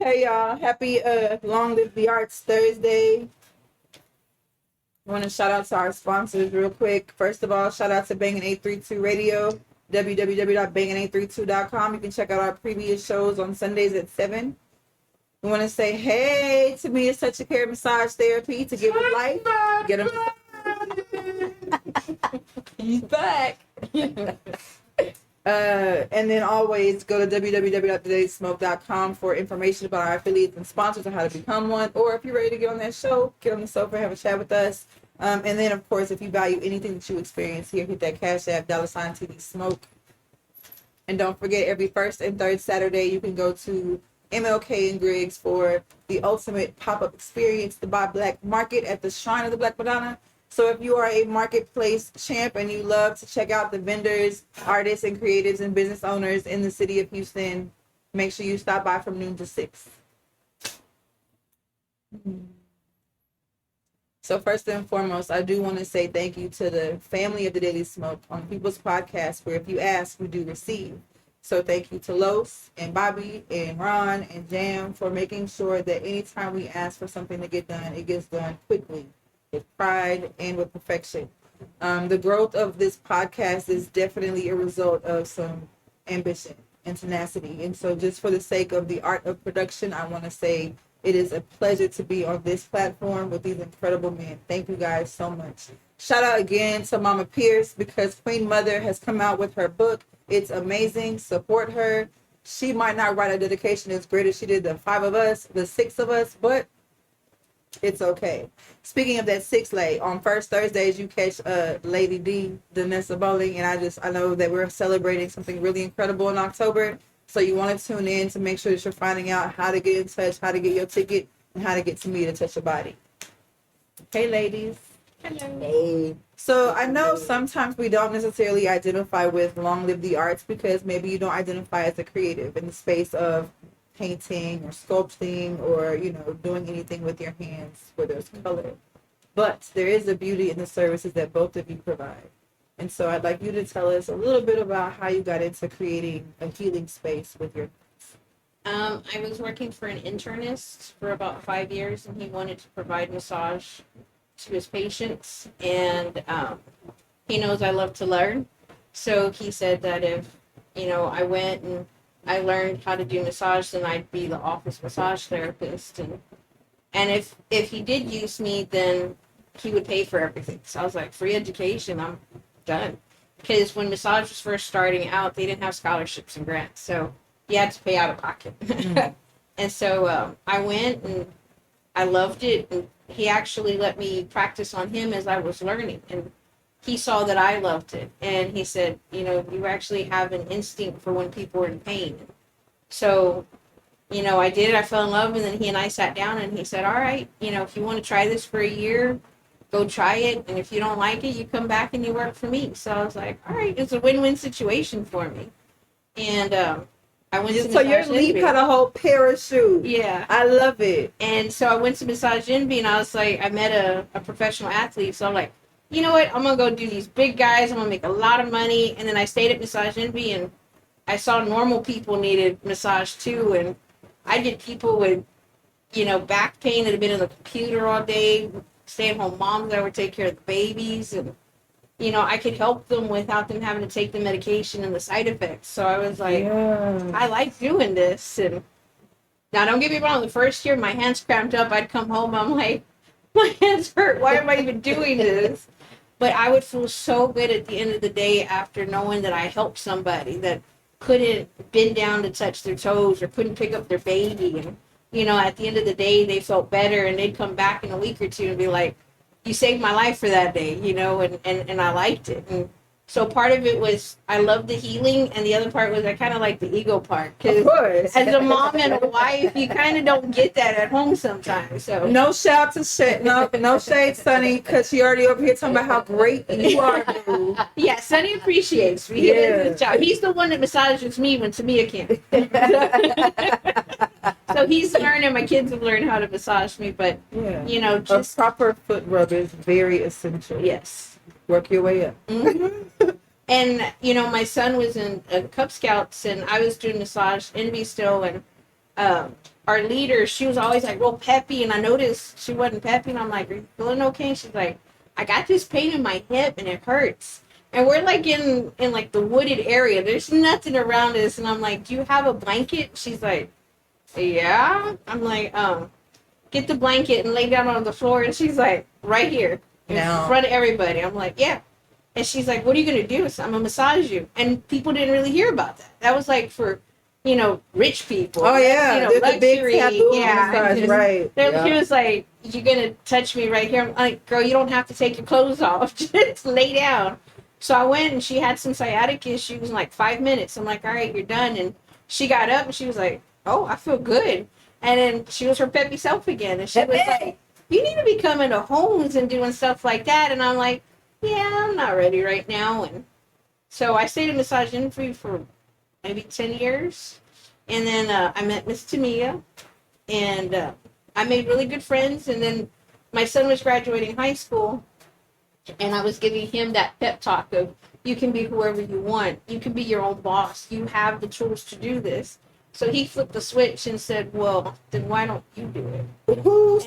Hey y'all, happy Long Live the Arts Thursday. I want to shout out to our sponsors real quick. First of all, shout out to Bangin' 832 Radio, www.bangin832.com. You can check out our previous shows on Sundays at 7. We want to say hey to me, it's Touch a Care Massage Therapy to give it life. Get them. He's back. And then always go to www.thadailysmoke.com for information about our affiliates and sponsors and how to become one. Or if you're ready to get on that show, get on the sofa, have a chat with us. And then, of course, if you value anything that you experience here, hit that Cash App, $TDSmoke. And don't forget, every first and third Saturday, you can go to MLK and Griggs for the ultimate pop-up experience, the Buy Black Market at the Shrine of the Black Madonna. So if you are a marketplace champ and you love to check out the vendors, artists, and creatives and business owners in the city of Houston, make sure you stop by from noon to 6. So first and foremost, I do want to say thank you to the family of The Daily Smoke on People's Podcast, where if you ask, we do receive. So thank you to Los and Bobby and Ron and Jam for making sure that anytime we ask for something to get done, it gets done quickly, with pride and with perfection. The growth of this podcast is definitely a result of some ambition and tenacity. And so just for the sake of the art of production, I want to say it is a pleasure to be on this platform with these incredible men. Thank you guys so much. Shout out again to Mama Pierce, because Queen Mother has come out with her book. It's amazing. Support her. She might not write a dedication as great as she did the 5 of us, the 6 of us, but it's okay. Speaking of that 6 lay, on first Thursdays you catch Lady D, Danessa Bowling, and I know that we're celebrating something really incredible in October. So you want to tune in to make sure that you're finding out how to get in touch, how to get your ticket, and how to get to me to touch your body. Hey, ladies. Hello. Hey. So I know sometimes we don't necessarily identify with Long Live the Arts because maybe you don't identify as a creative in the space of painting or sculpting or, doing anything with your hands where there's color. But there is a beauty in the services that both of you provide. And so I'd like you to tell us a little bit about how you got into creating a healing space with your hands. I was working for an internist for about 5 years, and he wanted to provide massage to his patients. And he knows I love to learn. So he said that if, I went and I learned how to do massage, then I'd be the office massage therapist. And if he did use me, then he would pay for everything. So I was like, free education, I'm done. Because when massage was first starting out, they didn't have scholarships and grants. So you had to pay out of pocket. And so I went and I loved it. And he actually let me practice on him as I was learning. And he saw that I loved it. And he said, you actually have an instinct for when people are in pain. So, I did. I fell in love. And then he and I sat down and he said, all right, if you want to try this for a year, go try it. And if you don't like it, you come back and you work for me. So I was like, all right, it's a win-win situation for me. And I went to So your leap had a whole parachute. Yeah. I love it. And so I went to Massage Envy, and I was like, I met a professional athlete. So I'm like, you know what? I'm going to go do these big guys. I'm going to make a lot of money. And then I stayed at Massage Envy, and I saw normal people needed massage too. And I did people with, back pain that had been on the computer all day, stay-at-home moms that would take care of the babies. And, I could help them without them having to take the medication and the side effects. So I was like, I like doing this. And now, don't get me wrong, the first year my hands cramped up. I'd come home, I'm like, my hands hurt. Why am I even doing this? But I would feel so good at the end of the day after knowing that I helped somebody that couldn't bend down to touch their toes or couldn't pick up their baby. And, at the end of the day, they felt better, and they'd come back in a week or two and be like, you saved my life for that day, and I liked it. And so part of it was I loved the healing, and the other part was I kind of liked the ego part. Of course. As a mom and a wife, you kind of don't get that at home sometimes. So no shout to shit. No shade, Sonny, because she already over here talking about how great you are, dude. Yeah, Sonny appreciates me. He does his job. He's the one that massages me when Tamia can't. So he's learning. My kids have learned how to massage me, but just a proper foot rub is very essential. Yes. Work your way up. Mm-hmm. And my son was in Cub Scouts, and I was doing massage envy still, and our leader, she was always like real peppy, and I noticed she wasn't peppy, and I'm like, are you feeling okay? And she's like, I got this pain in my hip and it hurts. And we're like in like the wooded area. There's nothing around us, and I'm like, do you have a blanket? She's like, yeah. I'm like, get the blanket and lay down on the floor. And she's like, right here in front of everybody. I'm like, yeah. And she's like, what are you going to do? So I'm going to massage you. And people didn't really hear about that. That was like for, rich people. Oh, yeah. You know, there's luxury. a big taboo Yeah. massage, right. She was like, you're going to touch me right here. I'm like, girl, you don't have to take your clothes off. Just lay down. So I went, and she had some sciatic issues in like 5 minutes. I'm like, all right, you're done. And she got up and she was like, oh, I feel good. And then she was her peppy self again. And she was like, you need to be coming to homes and doing stuff like that. And I'm like, yeah, I'm not ready right now. And so I stayed in massage industry for maybe 10 years. And then I met Miss Tamia. And I made really good friends. And then my son was graduating high school. And I was giving him that pep talk of, you can be whoever you want. You can be your own boss. You have the tools to do this. So he flipped the switch and said, well, then why don't you do it?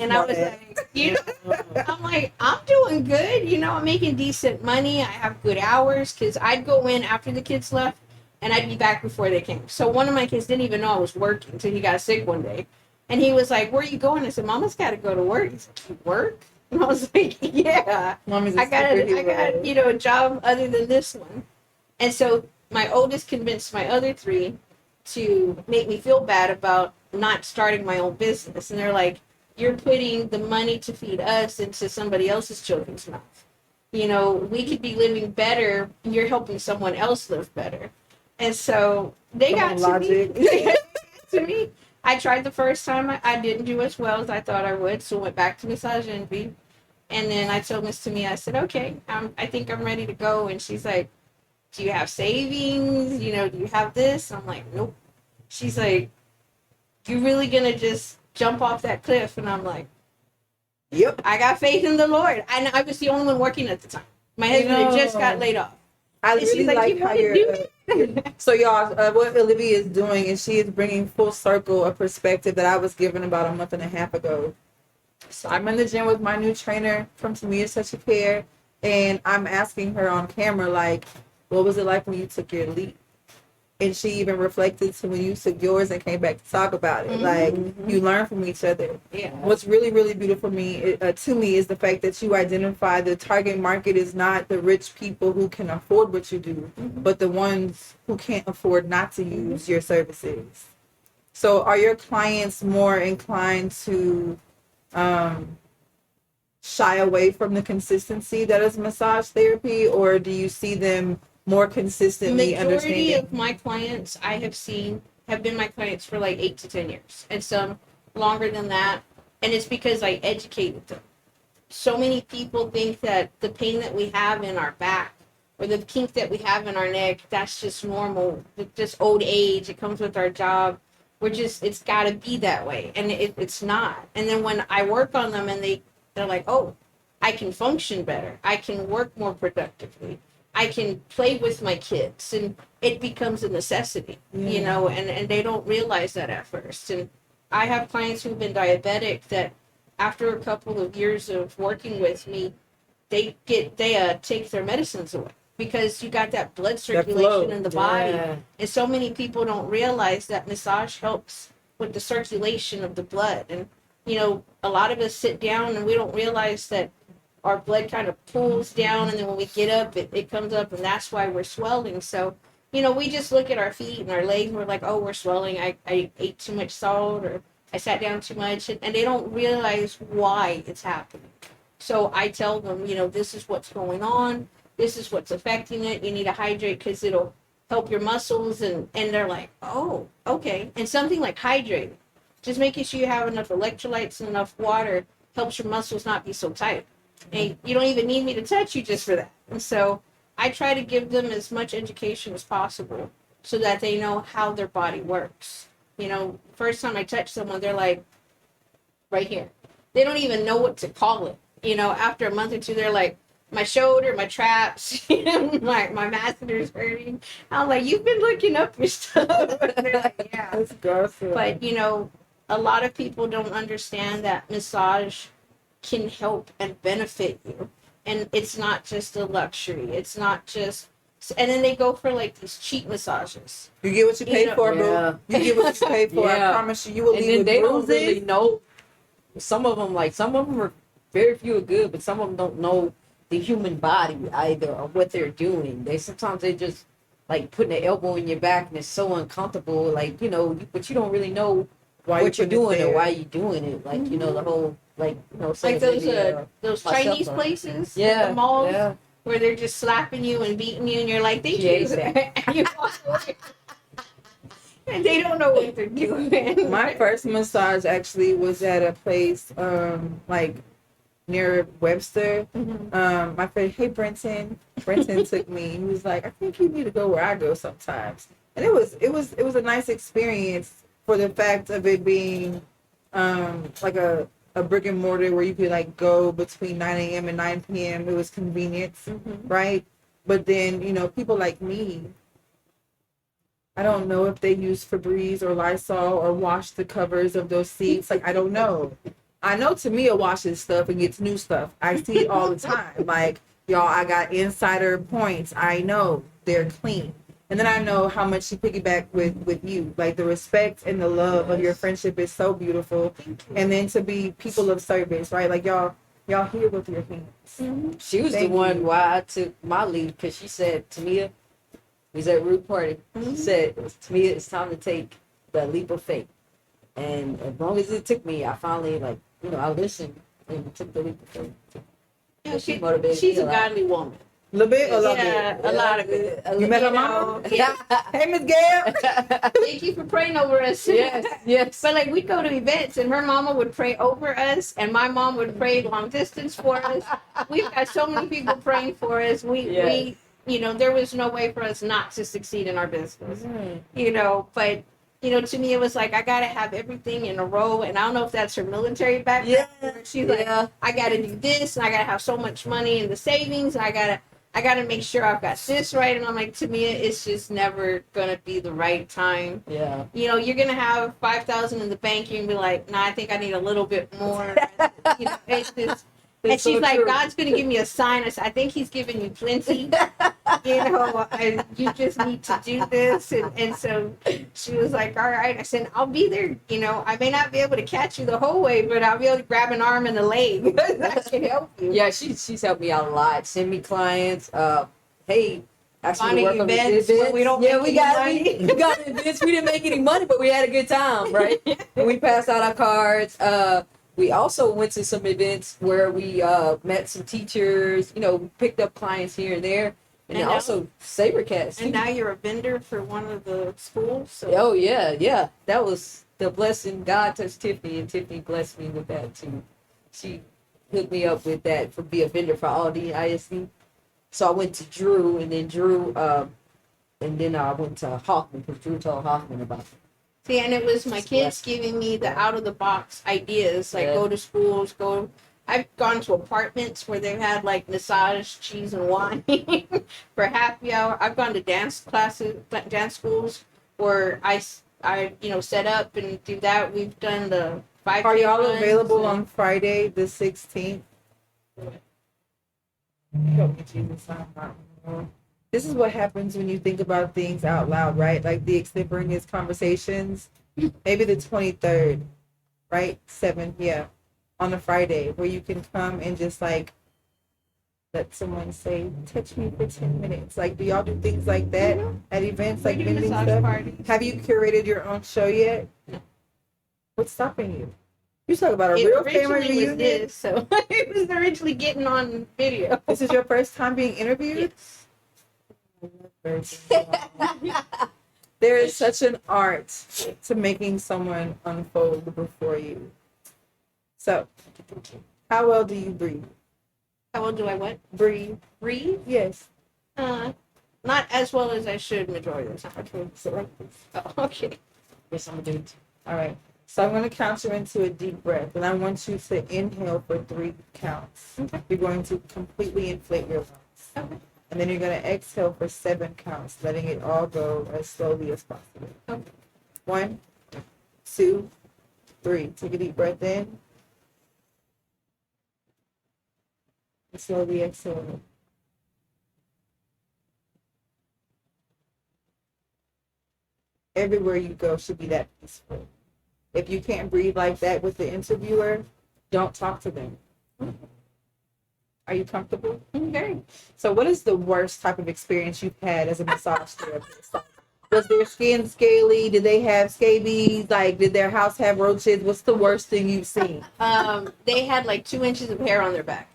And I was like, I'm like, I'm doing good. I'm making decent money. I have good hours, because I'd go in after the kids left and I'd be back before they came. So one of my kids didn't even know I was working until he got sick one day. And he was like, where are you going? I said, Mama's got to go to work. He said, work? And I was like, yeah, I got a job other than this one. And so my oldest convinced my other three to make me feel bad about not starting my own business. And they're like, you're putting the money to feed us into somebody else's children's mouth. We could be living better. You're helping someone else live better. And so they got to me. I tried the first time. I didn't do as well as I thought I would. So went back to Massage Envy. And then I told Miss Tamia, I said, okay, I think I'm ready to go. And she's like, do you have savings? Do you have this? I'm like, nope. She's like, you really gonna just jump off that cliff? And I'm like, yep. I got faith in the Lord. And I was the only one working at the time. My husband had just got laid off. I really like how you're. So y'all, what Olivia is doing is she is bringing full circle a perspective that I was given about a month and a half ago. So I'm in the gym with my new trainer from Tamia Touch of Care, and I'm asking her on camera, like, what was it like when you took your leap? And she even reflected to when you took yours and came back to talk about it. Mm-hmm. Like, you learn from each other. Yeah. What's really, really beautiful to me is the fact that you identify the target market is not the rich people who can afford what you do, mm-hmm. but the ones who can't afford not to use your services. So are your clients more inclined to shy away from the consistency that is massage therapy, or do you see them more consistently understanding? Majority of my clients I have seen have been my clients for like 8 to 10 years, and some longer than that. And it's because I educated them. So many people think that the pain that we have in our back or the kink that we have in our neck, that's just normal. It's just old age. It comes with our job. It's got to be that way. And it's not. And then when I work on them and they're like, oh, I can function better. I can work more productively. I can play with my kids. And it becomes a necessity, and they don't realize that at first. And I have clients who've been diabetic that after a couple of years of working with me, they take their medicines away. Because you got that blood circulation in the body. Yeah. And so many people don't realize that massage helps with the circulation of the blood. And, a lot of us sit down and we don't realize that our blood kind of pulls down. And then when we get up, it comes up, and that's why we're swelling. So, we just look at our feet and our legs and we're like, oh, we're swelling. I ate too much salt, or I sat down too much. And they don't realize why it's happening. So I tell them, this is what's going on. This is what's affecting it. You need to hydrate because it'll help your muscles. And they're like, oh, okay. And something like hydrating, just making sure you have enough electrolytes and enough water helps your muscles not be so tight. And you don't even need me to touch you just for that. And so I try to give them as much education as possible so that they know how their body works. First time I touch someone, they're like, right here. They don't even know what to call it. After a month or two, they're like, my shoulder, my traps, my masseter's hurting. I'm like, you've been looking up your stuff. And they're like, yeah. That's gross. But, a lot of people don't understand that massage can help and benefit you. And it's not just a luxury. It's not just, and then they go for like these cheap massages. You get what you pay for, Yeah. boo. You get what you pay for. Yeah. I promise you, you will And leave then with they don't bruises. really know. Some of them are very few are good, but some of them don't know the human body either or what they're doing. Sometimes they just like putting an elbow in your back and it's so uncomfortable, like, you know, but you don't really know Why what you're putting it doing and there. why you're doing it. Like, you know, the whole, like, you know, say Like those maybe, those myself, Chinese or- places, yeah, the malls, yeah. where they're just slapping you and beating you, and you're like, thank She you. hates that. And you walk away. And they don't know what they're doing. My first massage actually was at a place like near Webster. My friend, hey Brenton took me. He was like, I think you need to go where I go sometimes. And it was a nice experience for the fact of it being like a brick and mortar where you could like go between 9 a.m. and 9 p.m. It was convenience, right? But then, you know, people like me, I don't know if they use Febreze or Lysol or wash the covers of those seats. Like, I don't know. I know Tamia washes stuff and gets new stuff. I see it all the time. Like, y'all, I got insider points. I know they're clean. And then I know how much she piggybacked with you. Like, the respect and the love of your friendship is so beautiful. And then to be people of service, right? Like, y'all here with your hands. She was Thank the one you. why I took my lead, because she said, Tamia, we was at Root Party. She said, Tamia, it's time to take the leap of faith. And as long as it took me, I finally, like, you know, I listened and took the leap of faith. Yeah, She motivated she's me a lot. godly woman. A little bit or a lot Yeah, bit? a lot of it. You met her You mama? know, yeah. Hey, Miss Gail. Thank you for praying over us. Yes, yes. But like we'd go to events and her mama would pray over us and my mom would pray long distance for us. We've got so many people praying for us. We you know, there was no way for us not to succeed in our business. You know, but you know, to me it was like I gotta have everything in a row, and I don't know if that's her military background. Yeah. She's like, Yeah. I gotta do this and I gotta have so much money in the savings and I gotta make sure I've got this right. And I'm like, to me, it's just never gonna be the right time. Yeah. You know, you're gonna have 5,000 in the bank. You can be like, nah, I think I need a little bit more. You know, it's just. And she's so like, true. God's gonna give me a sign. I said, I think He's giving you plenty. You know, you just need to do this. And so she was like, all right. I said, I'll be there. You know, I may not be able to catch you the whole way, but I'll be able to grab an arm and a leg. That can help you. Yeah, she's helped me out a lot. Send me clients. Hey, actually Finding work on the events events. when we don't yeah, make we any got money. we got events. We didn't make any money, but we had a good time, right? And we passed out our cards. We also went to some events where we met some teachers. You know, we picked up clients here and there, and And then also SaberCats. And now you're a vendor for one of the schools. So. Oh yeah. That was the blessing. God touched Tiffany, and Tiffany blessed me with that too. She hooked me up with that for be a vendor for all the ISD. So I went to Drew, and then and then I went to Hoffman because Drew told Hoffman about it. See, and it was my kids giving me the out of the box ideas, like Yeah. go to schools, I've gone to apartments where they've had like massage, cheese, and wine for happy hour. I've gone to dance classes, dance schools where I you know, set up and do that. We've done the 5K Are y'all runs available and- on Friday the 16th? Help me, Jesus. This is what happens when you think about things out loud, right? Like the extemporaneous conversations. Maybe the 23rd, right? 7th, yeah. On a Friday where you can come and just like let someone say, touch me for 10 minutes. Like, do y'all do things like that at events, like We do vending massage stuff? parties. Have you curated your own show yet? No. What's stopping you? You talk about a It real family originally was reunion. this, so it was originally getting on video. This is your first time being interviewed? Yes. There is such an art to making someone unfold before you. So, how well do you breathe? How well do I what? Breathe. Breathe? Yes. Not as well as I should majority of the time. Okay, so like this. Oh, okay. Yes, I'm gonna do it. All right. So I'm going to count you into a deep breath, and I want you to inhale for 3 counts. Okay. You're going to completely inflate your lungs. Okay. And then you're going to exhale for 7 counts, letting it all go as slowly as possible. Okay. 1, 2, 3. Take a deep breath in. And slowly exhale. Everywhere you go should be that peaceful. If you can't breathe like that with the interviewer, don't talk to them. Are you comfortable? Very. So what is the worst type of experience you've had as a massage therapist? Was their skin scaly? Did they have scabies? Like, did their house have roaches? What's the worst thing you've seen? They had like 2 inches of hair on their back.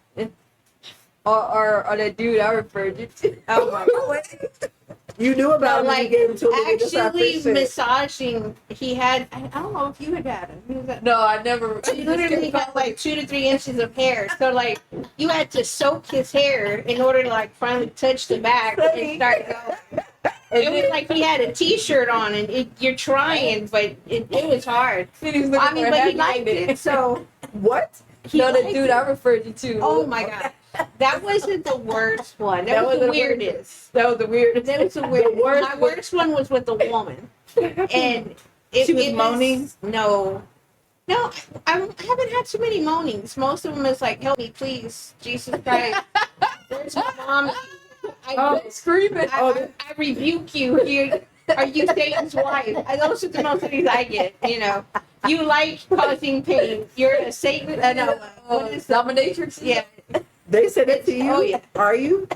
Or that dude I referred you to. Oh my god. You knew about No, him. like, You gave him to me. actually massaging, he had, I don't know if you had him. He was at, No, I never. he literally got like 2 to 3 inches of hair. So like, you had to soak his hair in order to like finally touch the back and start going. It was like he had a T-shirt on, and you're trying, but it was hard. I mean, but he liked it, so What? No, the liked dude it. I referred you to. Oh my god, that wasn't the worst one. That was the weirdest. That was the weirdest. That was the weirdest. worst My worst one was with a woman, and She was moaning? No, I haven't had too many moanings. Most of them is like, "Help me, please, Jesus Christ! Where's my mom? I Screaming. I rebuke you. Are you Satan's wife?" Those are the most things I get. You know, you like causing pain. You're a Satan. What is that? Dominatrix? Yeah. They said it to you? Oh, yeah. Are you?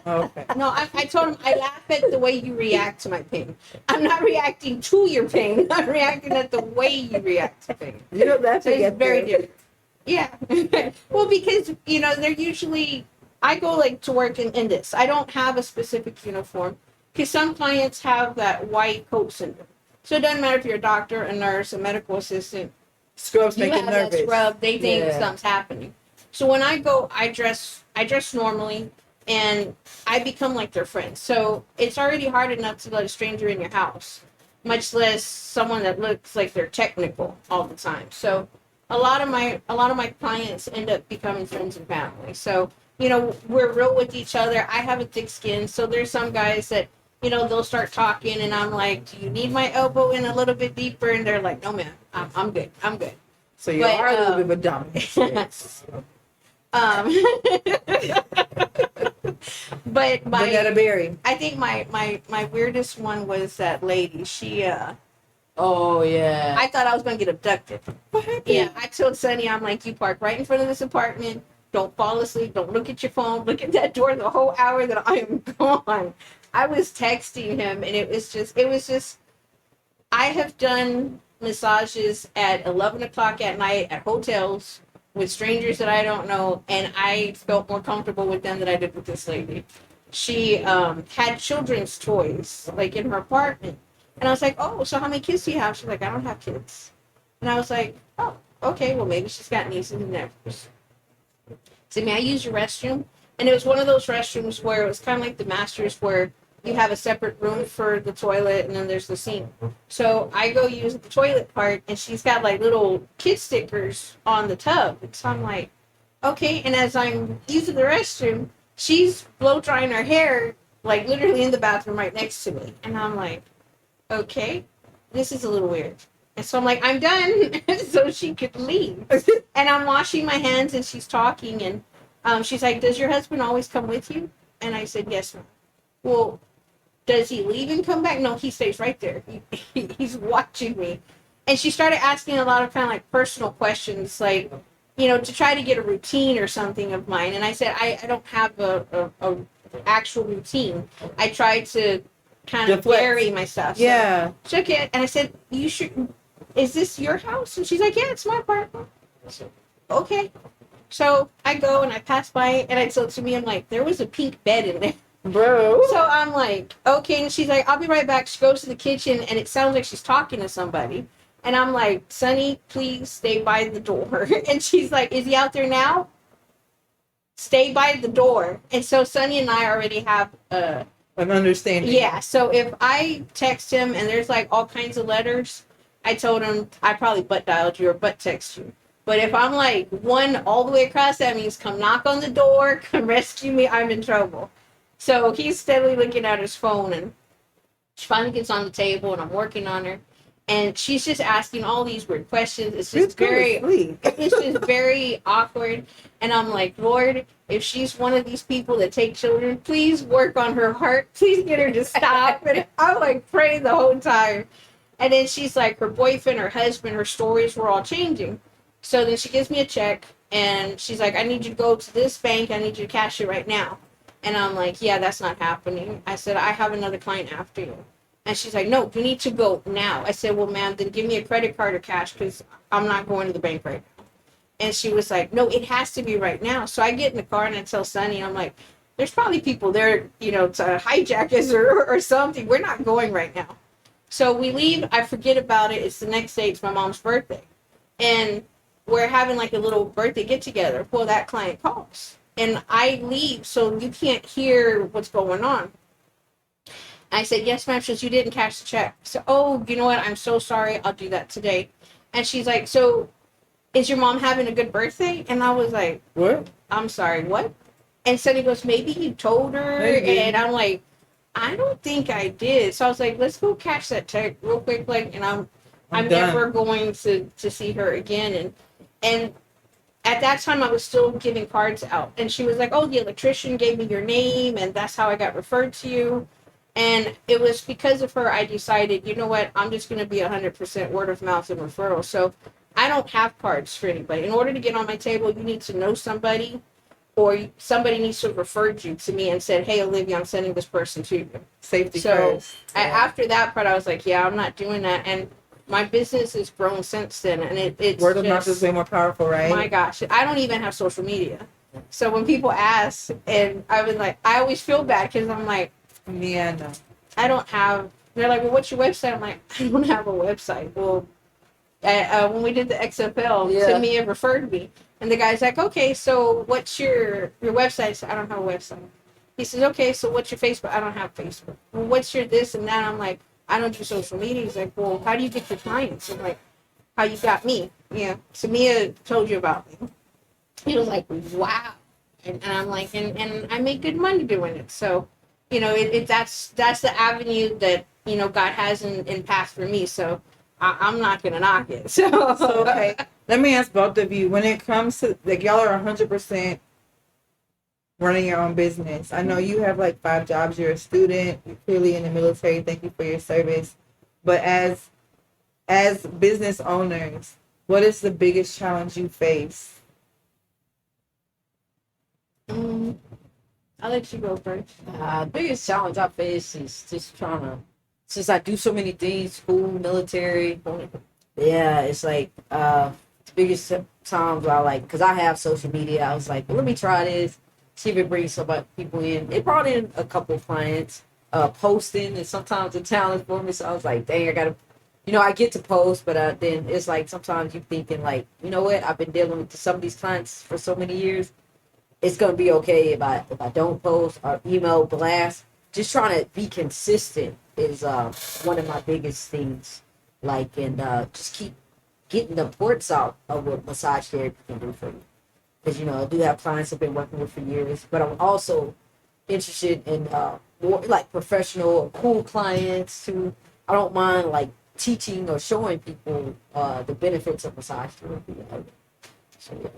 Okay. No, I told him I laugh at the way you react to my pain. I'm not reacting to your pain. I'm reacting at the way you react to pain. You know, that's So it's very different. Yeah. Well, because, they're usually, I go like to work in this. I don't have a specific uniform because some clients have that white coat syndrome. So it doesn't matter if you're a doctor, a nurse, a medical assistant. Scrubs You make have you that nervous. scrub, they think Yeah. something's happening. So when I go, I dress normally, and I become like their friend. So it's already hard enough to let a stranger in your house, much less someone that looks like they're technical all the time. So a lot of my clients end up becoming friends and family. So we're real with each other. I have a thick skin, so there's some guys that they'll start talking, and I'm like, "Do you need my elbow in a little bit deeper?" And they're like, "No, man, I'm good. I'm good." So you But, are a little bit of a dominant. But Vanetta Berry. I think my weirdest one was that lady. She Oh, yeah. I thought I was gonna get abducted. What happened? Yeah, I told Sonny, I'm like, you park right in front of this apartment. Don't fall asleep. Don't look at your phone. Look at that door the whole hour that I am gone. I was texting him, and it was just. I have done massages at 11 o'clock at night at hotels with strangers that I don't know, and I felt more comfortable with them than I did with this lady. She had children's toys like in her apartment, and I was like, "Oh, so how many kids do you have?" She's like, "I don't have kids," and I was like, "Oh, okay, well maybe she's got nieces and nephews." So, may I use your restroom? And it was one of those restrooms where it was kind of like the masters, where you have a separate room for the toilet, and then there's the sink. So I go use the toilet part, and she's got like little kid stickers on the tub. And so I'm like, okay. And as I'm using the restroom, she's blow drying her hair, like literally in the bathroom right next to me. And I'm like, okay, this is a little weird. And so I'm like, I'm done, so she could leave. And I'm washing my hands, and she's talking, and she's like, "Does your husband always come with you?" And I said, "Yes, ma'am." "Well, does he leave and come back?" "No, he stays right there. He's watching me." And she started asking a lot of kind of like personal questions, like, to try to get a routine or something of mine. And I said, I don't have a actual routine. I tried to kind of Deflect. vary myself. So Yeah. shook it, and I said, "You should. Is this your house?" And she's like, "Yeah, it's my apartment." I said, "Okay." So I go and I pass by, and I told to me, I'm like, there was a pink bed in there. Bro. So I'm like, okay. And she's like, "I'll be right back." She goes to the kitchen, and it sounds like she's talking to somebody. And I'm like, "Sonny, please stay by the door." And she's like, "Is he out there now?" "Stay by the door." And so Sonny and I already have An understanding. yeah. So if I text him and there's like all kinds of letters, I told him I probably butt dialed you or butt text you. But if I'm like one all the way across, that means come knock on the door, come rescue me, I'm in trouble. So he's steadily looking at his phone, and she finally gets on the table, and I'm working on her. And she's just asking all these weird questions. It's She's just very, asleep. it's just very awkward. And I'm like, Lord, if she's one of these people that take children, please work on her heart. Please get her to stop. And I'm like praying the whole time. And then she's like, her boyfriend, her husband, her stories were all changing. So then she gives me a check and she's like, I need you to go to this bank. I need you to cash it right now. And I'm like, yeah, that's not happening. I said, I have another client after you. And she's like, no, you need to go now. I said, well, ma'am, then give me a credit card or cash because I'm not going to the bank right now. And she was like, no, it has to be right now. So I get in the car and I tell Sonny, I'm like, there's probably people there, you know, to hijack us or something. We're not going right now. So we leave. I forget about it. It's the next day. It's my mom's birthday. And we're having like a little birthday get together. Well, that client calls. And I leave, so you can't hear what's going on. I said, yes, ma'am. She says, you didn't cash the check. So, oh, you know what? I'm so sorry. I'll do that today. And she's like, so is your mom having a good birthday? And I was like, What? I'm sorry, what? And so he goes, maybe you told her. Maybe. And I'm like, I don't think I did. So I was like, let's go cash that check real quick. Like, and I'm done. never going to see her again. And at that time, I was still giving cards out. And she was like, oh, the electrician gave me your name. And that's how I got referred to you. And it was because of her I decided, you know what, I'm just going to be 100% word of mouth and referral. So I don't have cards for anybody. In order to get on my table, you need to know somebody or somebody needs to have referred you to me and said, hey, Olivia, I'm sending this person to you. Safety So first. after that part, I was like, yeah, I'm not doing that. And my business has grown since then. And it's Word of mouth is way more powerful, right? my gosh, I don't even have social media. So when people ask, and I was like, I always feel bad because I'm like, Yeah, no. I don't have. They're like, well, what's your website? I'm like, I don't have a website. Well, when we did the XFL, Yeah. Tamia referred me, and the guy's like, okay, so what's your website? I said, I don't have a website. He says, okay, so what's your Facebook? I don't have Facebook. Well, what's your this and that? I'm like, I don't do social media. He's like, well, how do you get your clients? I'm like, how you got me? Yeah, Tamia told you about me. He was like, wow. And I'm like, and I make good money doing it. So, you know, that's the avenue that, you know, God has in path for me. So I'm not going to knock it. So, Okay. Let me ask both of you, when it comes to, like, y'all are 100% running your own business. I know you have like 5 jobs. You're a student. You're clearly in the military. Thank you for your service. But as business owners, what is the biggest challenge you face? I'll let you go first. Biggest challenge I face is just trying to, since I do so many things, school, military. Yeah, it's like the biggest times I like, because I have social media. I was like, well, let me try this, see if it brings some people in. It brought in a couple of clients. Posting is sometimes a challenge for me. So I was like, dang, I gotta, you know, I get to post, but then it's like sometimes you're thinking like, you know what? I've been dealing with some of these clients for so many years. It's gonna be okay if I don't post or email blast. Just trying to be consistent is one of my biggest things. Like, and just keep getting the ports out of what massage therapy can do for you. Because, you know, I do have clients I've been working with for years, but I'm also interested in more like professional or cool clients too. I don't mind like teaching or showing people the benefits of massage therapy. So, yeah.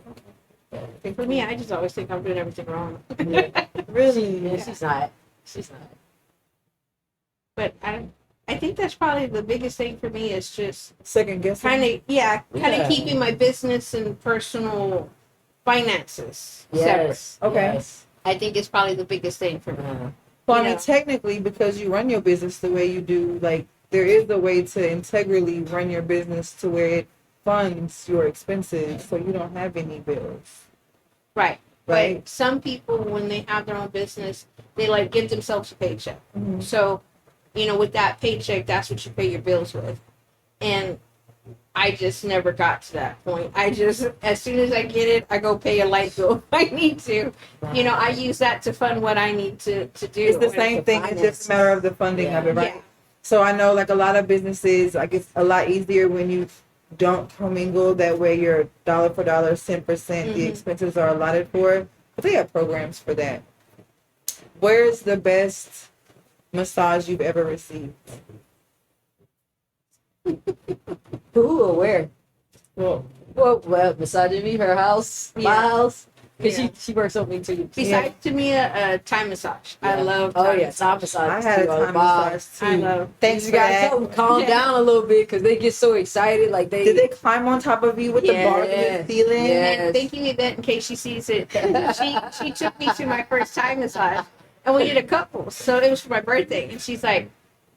For me, I just always think I'm doing everything wrong. Really? Yeah, she's not. She's not. But I think that's probably the biggest thing for me is just Second guessing? kind Yeah. of keeping my business and personal finances Yes. separate. Okay. Yes. I think it's probably the biggest thing for me. Well, I You mean, know. technically, because you run your business the way you do, like, there is a way to integrally run your business to where it funds your expenses so you don't have any bills. Right. Right. But some people, when they have their own business, they like give themselves a paycheck. Mhm. So, you know, with that paycheck, that's what you pay your bills with. And I just never got to that point. I just, as soon as I get it, I go pay a light bill if I need to. You know, I use that to fund what I need to do. It's the same the thing. It's just a matter of the funding of it, right? Yeah. So I know, like, a lot of businesses, like, it's a lot easier when you don't commingle. That way you're dollar for dollar, 10%, the Mhm. expenses are allotted for. But they have programs for that. Where's the best massage you've ever received? Who or where? Well, Well, besides me, her house, my Yeah. house. Because Yeah. she works on me too. Besides Tamia, Thai massage. I Yeah. love Oh Thai yeah, massage. Thai massage. I had a too, time wow. massage too. I love. Thanks You for gotta that. tell them calm down a little bit because they get so excited. Like Did they climb on top of you with the bars in Yes. the ceiling? Yes. And thank you, Yvette, in case she sees it. She took me to my first Thai massage, and we did a couple. So it was for my birthday, and she's like,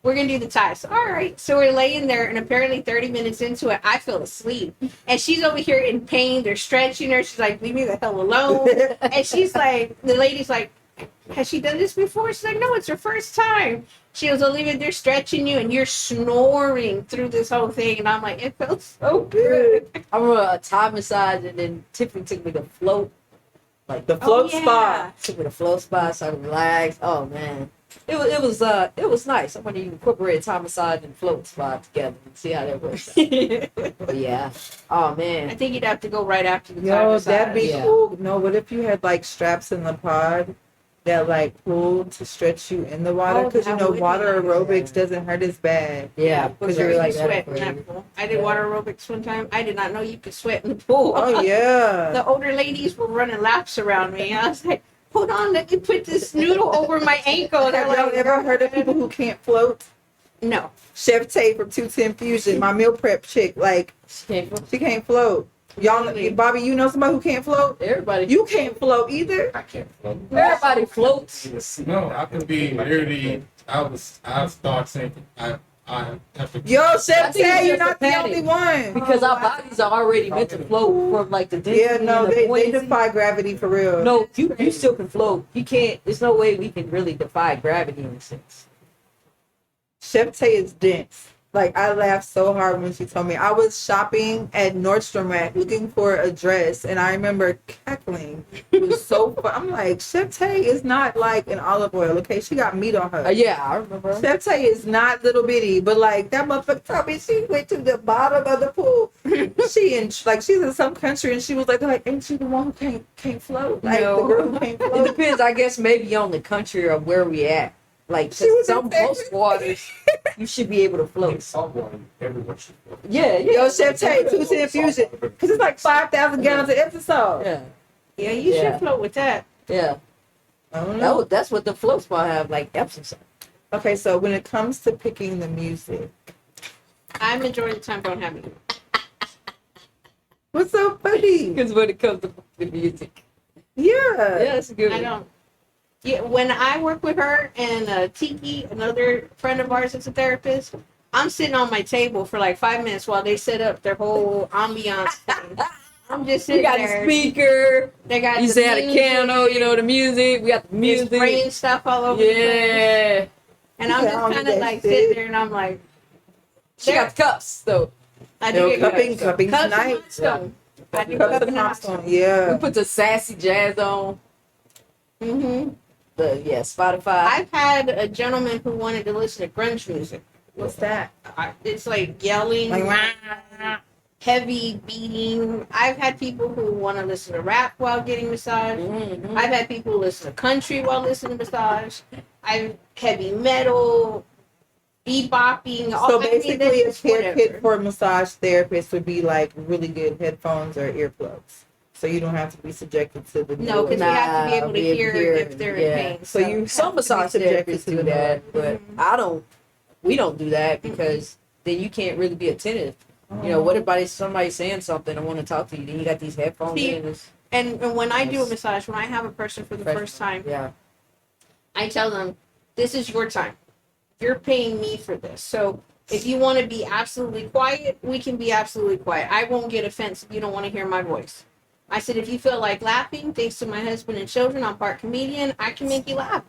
"We're gonna do the Thai." So all right. So we're laying there, and apparently 30 minutes into it, I fell asleep, and she's over here in pain. They're stretching her. She's like, "Leave me the hell alone." And she's like, the lady's like, "Has she done this before?" She's like, "No, it's her first time." She goes, "Olivia, they're stretching you, and you're snoring through this whole thing." And I'm like, "It felt so good." I remember a Thai massage, and then Tiffany took me to float. Like The float spa. took me to float spa, so I could relax. Oh man, it was nice. I want to incorporate Thai massage and float spa together and see how that works. But yeah, oh I man, think you'd have to go right after the Thai Yo, massage. that'd be Yeah. cool. No, what if you had like straps in the pod that like pulled to stretch you in the water? Oh, Because you that know would be water nice. aroarbics doesn't hurt as bad. yeah, but because girl, you're you like sweat that. in that pool. I did water aerobics one time. I did not know you could sweat in the pool. Oh yeah. The older ladies were running laps around me. I was like, "Hold on, let me put this noodle over my ankle." And Have they're y'all like, ever heard of people who can't float? No. Chef Tay from 210 Fusion, my meal prep chick, like she can't float. Y'all, Really? Bobby, you know somebody who can't float? Everybody, You can't float either. I can't float. everybody floats. No, I can be literally. I start thinking. I have to. Yo, I Chef think it's Tay, you're just not a the panic. only one. Because our bodies are already meant to float from like the density Yeah, no, and the they buoyancy. defy gravity for real. No, you still can float. You can't. There's no way we can really defy gravity in a sense. Chef Tay is dense. Like, I laughed so hard when she told me. I was shopping at Nordstrom Rack looking for a dress, and I remember cackling. It was so fun. I'm like, Chef Tay is not like an olive oil, okay? She got meat on her. Yeah, I remember. Chef Tay is not little bitty, but like that motherfucker told me she went to the bottom of the pool. She's in some country, and she was like, ain't she the one who can't float? Like No. the girl who can't It float. depends, I guess, maybe on the country or where we at. Like, 'cause She was in some Texas. most waters, you should be able to float. Saltwater, everyone should float. Yeah, yeah. Yo, Chef Tay, 210 Fusion, because it's like 5,000 gallons of episode. Yeah, Yeah, you Yeah. should float with that. yeah. I don't know. That's what the float spa have, like Epsom salt. Okay, so when it comes to picking the music, I majority of the time don't have it. what's so funny? Because when it comes to the music. Yeah. Yeah, that's a good I one. don't. Yeah, when I work with her and Tiki, another friend of ours that's a therapist, I'm sitting on my table for like 5 minutes while they set up their whole ambiance thing. I'm just We sitting got there. the speaker. They got You the said a music, piano, you know, the music. We got the there's music. spraying stuff all over the place. Yeah. And I'm Yeah, just I kind don't of get like that sitting shit. there and I'm like, She got the cups, though. I No, do get cupping cups and tonight. milestone. I do Cups cupping and and milestone. We Yeah. put the sassy jazz on. Mm-hmm. Spotify. I've had a gentleman who wanted to listen to grunge music. What's that? It's like yelling, Like, heavy beating. I've had people who want to listen to rap while getting massage. Mhm. I've had people listen to country while listening to massage. I've heavy metal, bebopping. So basically, a that's care whatever. kit for a massage therapist would be like really good headphones or earplugs, so you don't have to be subjected to the No, because we have to be able to Nah, hear if they're yeah. in pain. So you Some massage subjected therapists to do the that, but Mhm. I don't. We don't do that because then you can't really be attentive. You know, what if somebody's saying something? I want to talk to you. Then you got these headphones See, in. It's, And when I do a Yes. massage, when I have a person for the first time, yeah. I tell them, this is your time. You're paying me for this. So if you want to be absolutely quiet, we can be absolutely quiet. I won't get offensive if you don't want to hear my voice. I said, if you feel like laughing, thanks to my husband and children, I'm part comedian, I can make you laugh.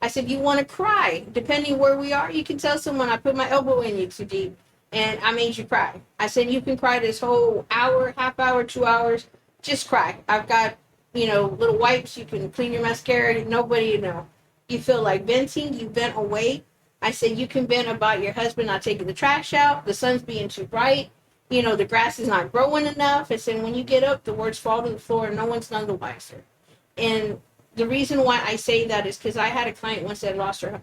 I said, if you want to cry, depending where we are, you can tell someone I put my elbow in you too deep and I made you cry. I said, you can cry this whole hour, half hour, 2 hours, just cry. I've got, little wipes, you can clean your mascara, nobody, you feel like venting, you vent away. I said, you can vent about your husband not taking the trash out, the sun's being too bright, the grass is not growing enough. I said, when you get up, the words fall to the floor and no one's none the wiser. And the reason why I say that is because I had a client once that lost her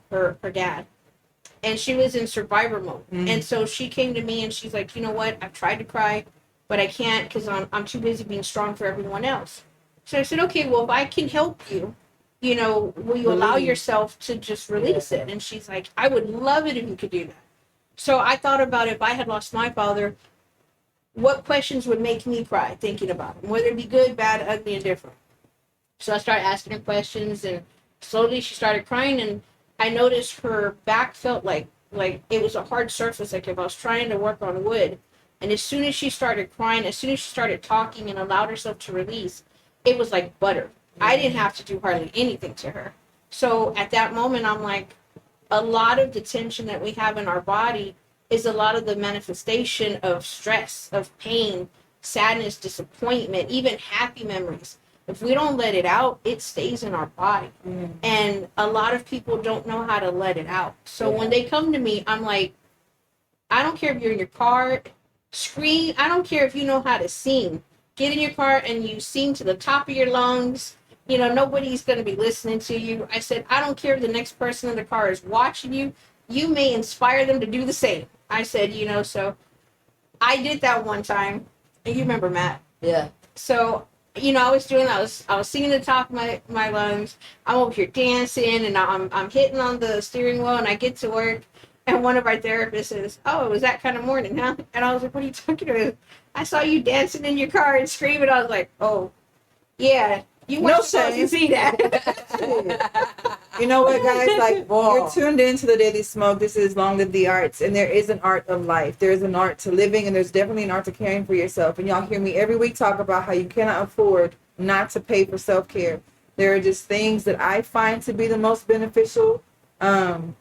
dad. and she was in survivor mode. Mm. And so she came to me and she's like, you know what? I've tried to cry, but I can't because I'm too busy being strong for everyone else. So I said, okay, well, if I can help you, you know, will you allow Release. yourself to just release it? And she's like, I would love it if you could do that. So I thought about if I had lost my father, what questions would make me cry thinking about him, whether it be good, bad, ugly, and different. So I started asking her questions, and slowly she started crying, and I noticed her back felt like it was a hard surface, like if I was trying to work on wood. And as soon as she started crying, as soon as she started talking and allowed herself to release, it was like butter. I didn't have to do hardly anything to her. So at that moment, I'm like, a lot of the tension that we have in our body is a lot of the manifestation of stress, of pain, sadness, disappointment, even happy memories. If we don't let it out, it stays in our body. And a lot of people don't know how to let it out. So when they come to me, I'm like, I don't care if you're in your car, scream. I don't care if you know how to sing. Get in your car and you sing to the top of your lungs. You know, nobody's going to be listening to you. I said, I don't care if the next person in the car is watching you. You may inspire them to do the same. I said, you know, so I did that one time. And you remember, Matt. Yeah. So, you know, I was singing at the top of my lungs. I'm over here dancing and I'm hitting on the steering wheel, and I get to work and one of our therapists says, oh, it was that kind of morning, huh? And I was like, what are you talking about? I saw you dancing in your car and screaming. I was like, oh, yeah. You No weren't supposed to shame. see that. You know what, guys? Like, Whoa. you're tuned into the Daily Smoke. This is Long Live the Arts, and there is an art of life. There's an art to living, and there's definitely an art to caring for yourself. And y'all hear me every week talk about how you cannot afford not to pay for self-care. There are just things that I find to be the most beneficial.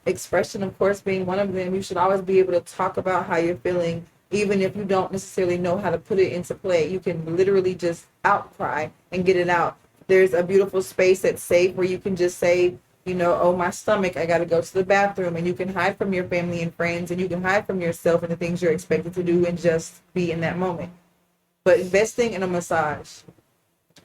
Expression, of course, being one of them. You should always be able to talk about how you're feeling, even if you don't necessarily know how to put it into play. You can literally just outcry and get it out. There's a beautiful space that's safe where you can just say, you know, oh, my stomach, I got to go to the bathroom. And you can hide from your family and friends, and you can hide from yourself and the things you're expected to do and just be in that moment. But investing in a massage.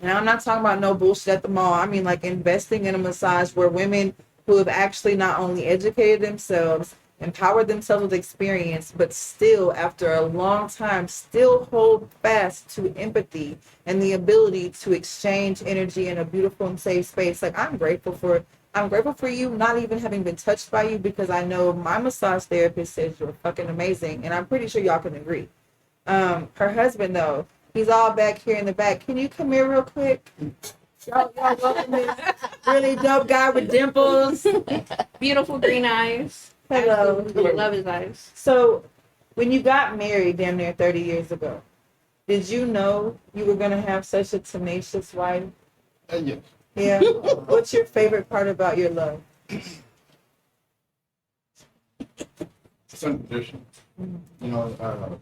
And I'm not talking about no bullshit at the mall. I mean, like, investing in a massage where women who have actually not only educated themselves, empowered themselves with experience, but still, after a long time, still hold fast to empathy and the ability to exchange energy in a beautiful and safe space. Like, I'm grateful for you not even having been touched by you, because I know my massage therapist says you're fucking amazing, and I'm pretty sure y'all can agree. Her husband, though, he's all back here in the back. Can you come here real quick? Y'all welcome this really dope guy with dimples. Beautiful green eyes. Hello. Absolutely love his eyes. So, when you got married damn near 30 years ago, did you know you were going to have such a tenacious wife? Yes. Yeah. What's your favorite part about your love? It's unconditional. You know,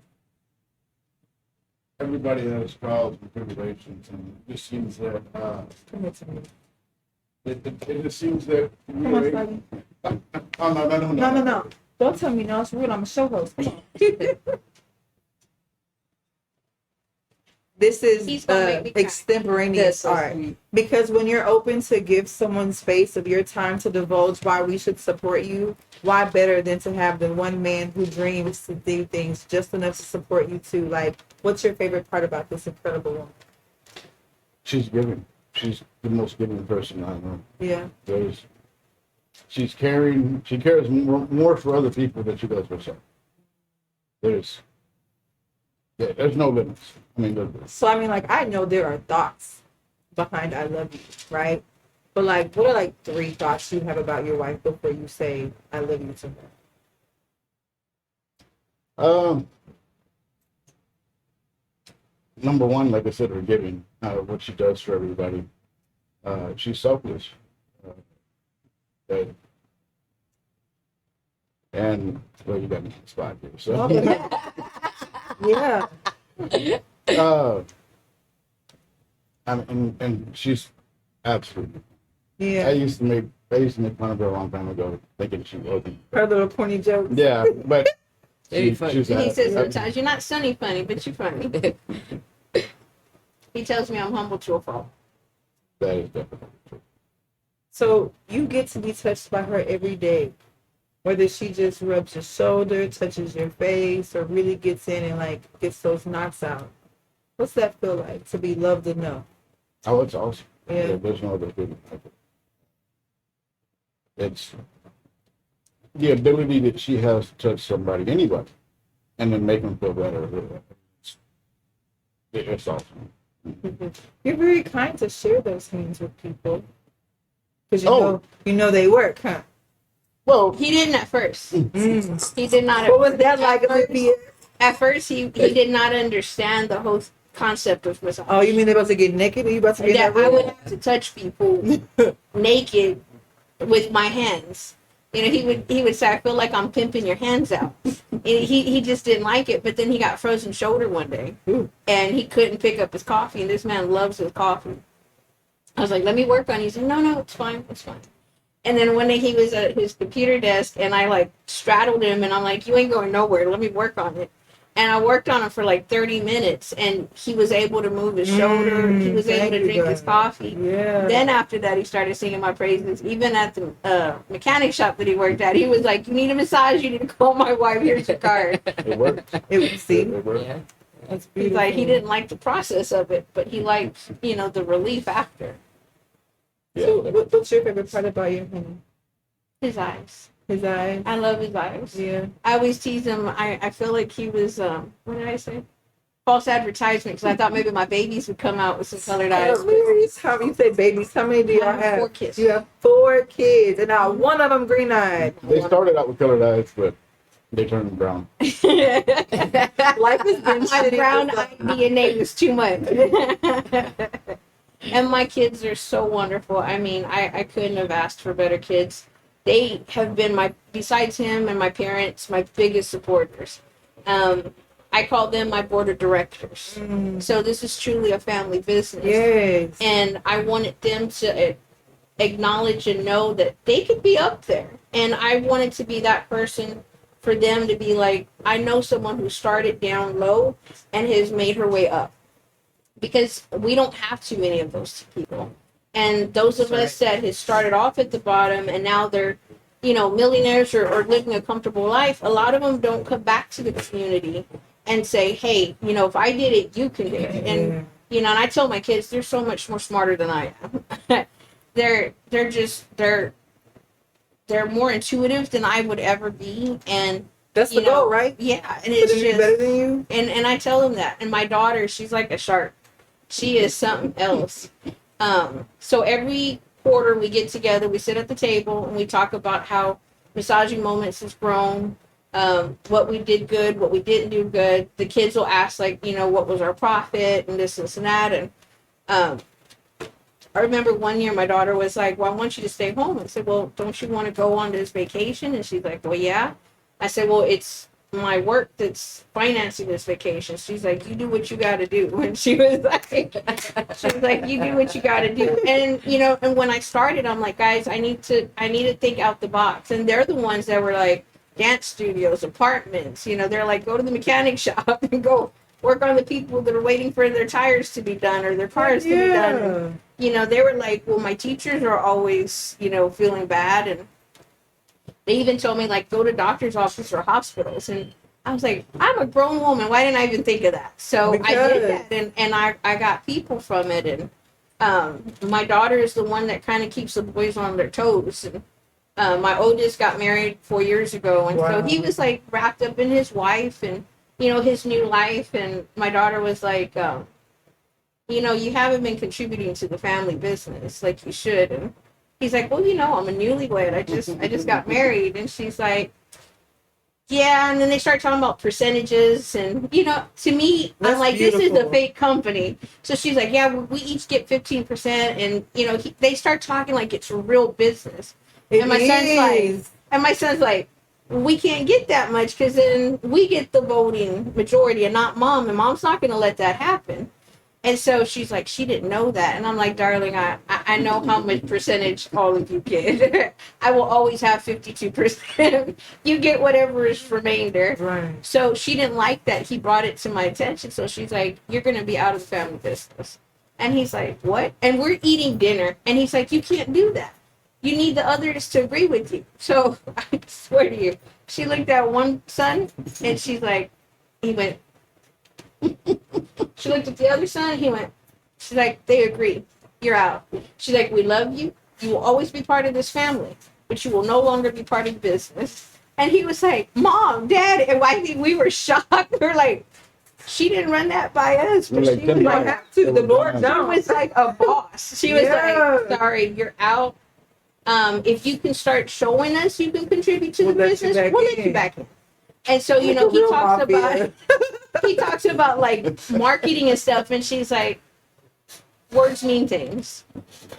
everybody has trials and tribulations, and it just seems that Come here to me. it just seems that Come on, Sluggy. no. Don't tell me no. It's rude. I'm a show host. Come on. This He's is gonna make me cry. extemporaneous so art. sweet. Because when you're open to give someone space of your time to divulge why we should support you, why better than to have the one man who dreams to do things just enough to support you too? Like, what's your favorite part about this incredible woman? She's giving. She's the most giving person I know. Yeah. She's caring. She cares more for other people than she does for herself. There's no limits. I mean, So, I mean, like, I know there are thoughts behind I love you, right? But, like, what are, like, 3 thoughts you have about your wife before you say I love you to her? Number one, like I said, her giving, what she does for everybody. She's selfless. And, well, you got me on the spot here. So, Yeah. and she's absolutely. Yeah. I used to make fun of her a long time ago, thinking she wasn't. Her little corny jokes. Yeah, but Very funny. she's He says sometimes, you're not sunny funny, but you're funny. He tells me I'm humble to a fault. That is definitely true. So you get to be touched by her every day. Whether she just rubs your shoulder, touches your face, or really gets in and like gets those knots out. What's that feel like to be loved enough? Oh, it's awesome. Yeah. There's no other feeling like it. It's the ability that she has to touch somebody, anybody, and then make them feel better. It's awesome. You're very kind to share those things with people. Because Oh. you know they work, huh? Well, He didn't at first. Mm. He did not. What was that like, Olivia? At first, he did not understand the whole concept of massage. Oh, you mean they're about to get naked? Are you about to get That that I would way? have to touch people naked with my hands. You know, he would say, "I feel like I'm pimping your hands out." And he just didn't like it. But then he got frozen shoulder one day, Ooh. and he couldn't pick up his coffee. And this man loves his coffee. I was like, "Let me work on it." He said, "No, it's fine, it's fine." And then one day he was at his computer desk, and I like straddled him, and I'm like, "You ain't going nowhere. Let me work on it." And I worked on him for like 30 minutes, and he was able to move his shoulder. He was able to drink his coffee. Yeah. Then after that, he started singing my praises. Even at the mechanic shop that he worked at, he was like, "You need a massage? You need to call my wife. Here's your card." it works. See, It works. Yeah. that's He's beautiful. like, he didn't like the process of it, but he liked, the relief after. So, Yeah. what's your favorite part about your home? His eyes. His eyes. I love his eyes. Yeah. I always tease him. I feel like he was, what did I say? False advertisement, because I thought maybe my babies would come out with some colored eyes. Hilarious. How you say babies? How many do y'all I have have? 4 kids. You have 4 kids, and now one of them green-eyed. They started out with colored eyes, but they turned brown. Life has been My shitty. brown with eye DNA was too much. And my kids are so wonderful. I mean, I couldn't have asked for better kids. They have been besides him and my parents, my biggest supporters. I call them my board of directors. So this is truly a family business. Yes. And I wanted them to acknowledge and know that they could be up there. And I wanted to be that person for them to be like, I know someone who started down low and has made her way up. Because we don't have too many of those people. And those of us that has started off at the bottom and now they're, millionaires or living a comfortable life, a lot of them don't come back to the community and say, hey, if I did it, you can do it. And, and I tell my kids, they're so much more smarter than I am. they're more intuitive than I would ever be. And That's the goal, right? yeah. And For it's them to be better than you? and I tell them that. And my daughter, she's like a shark. She is something else. So every quarter we get together, we sit at the table and we talk about how Massaging Moments has grown, what we did good, what we didn't do good. The kids will ask what was our profit and this and that. And I remember one year my daughter was like, well, I want you to stay home. I said, well, don't you want to go on this vacation? And she's like, well, yeah. I said, well, it's my work that's financing this vacation. She's like, you do what you got to do. And she was like, you do what you got to do. And, and when I started, I'm like, guys, I need to think out the box. And they're the ones that were like dance studios, apartments, they're like, go to the mechanic shop and go work on the people that are waiting for their tires to be done or their cars to be done. And, they were like, well, my teachers are always, feeling bad. And they even told me, like, go to doctor's office or hospitals. And I was like, I'm a grown woman. Why didn't I even think of that? So I did that, and I got people from it. And my daughter is the one that kind of keeps the boys on their toes. And my oldest got married 4 years ago. And so he was, like, wrapped up in his wife and, his new life. And my daughter was like, you haven't been contributing to the family business like you should. And he's like, well, I'm a newlywed. I just got married. And she's like, yeah. And then they start talking about percentages. And, to me, I'm like, this is a fake company. So she's like, yeah, we each get 15%. And, they start talking like it's a real business. And my son's like, we can't get that much because then we get the voting majority and not mom. And mom's not going to let that happen. And so she's like, she didn't know that. And I'm like, darling, I know how much percentage all of you get. I will always have 52%. You get whatever is remainder. Right. So she didn't like that. He brought it to my attention. So she's like, you're going to be out of the family business. And he's like, what? And we're eating dinner. And he's like, you can't do that. you need the others to agree with you. So I swear to you, she looked at one son and she's like, he went. She looked at the other son, he went. She's like, they agree. You're out. She's like, we love you. You will always be part of this family, but you will no longer be part of the business. And he was like, Mom, Dad, and I think we were shocked. We were like, she didn't run that by us, but Like she was $10. like, have to. The Lord she knows. was like a boss. She was Yeah. like, sorry, you're out. If you can start showing us you can contribute to We'll the let you business, back we'll let in. you back in. And so, you Like know, a real mafia. he talks about like marketing and stuff, and she's like, words mean things.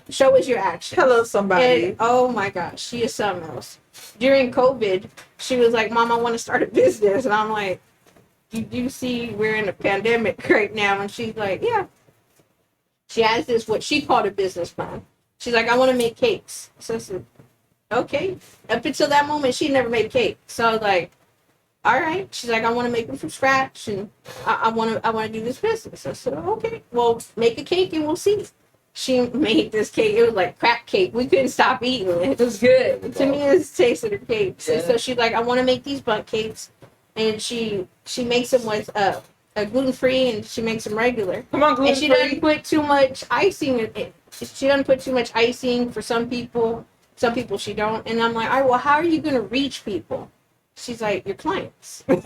Show us your actions. Hello, somebody. And oh my gosh, she is something else. During COVID, she was like, Mom, I want to start a business. And I'm like, you do see we're in a pandemic right now? And she's like, yeah. She has this, what she called a business plan. She's like, I want to make cakes. So I said, okay. Up until that moment, she never made a cake. So I was like, all right. She's like, I want to make them from scratch, and I want to do this business. I said, okay, well, make a cake and we'll see. She made this cake. It was like crack cake. We couldn't stop eating it. It was good. To me, it tasted her cakes. And so she's like, I want to make these bundt cakes, and she makes them with a gluten free, and she makes them regular. Come on, gluten And she doesn't put too much icing in it. She doesn't put too much icing for some people. Some people she don't. And I'm like, all right, well, how are you going to reach people? She's like, your clients. You're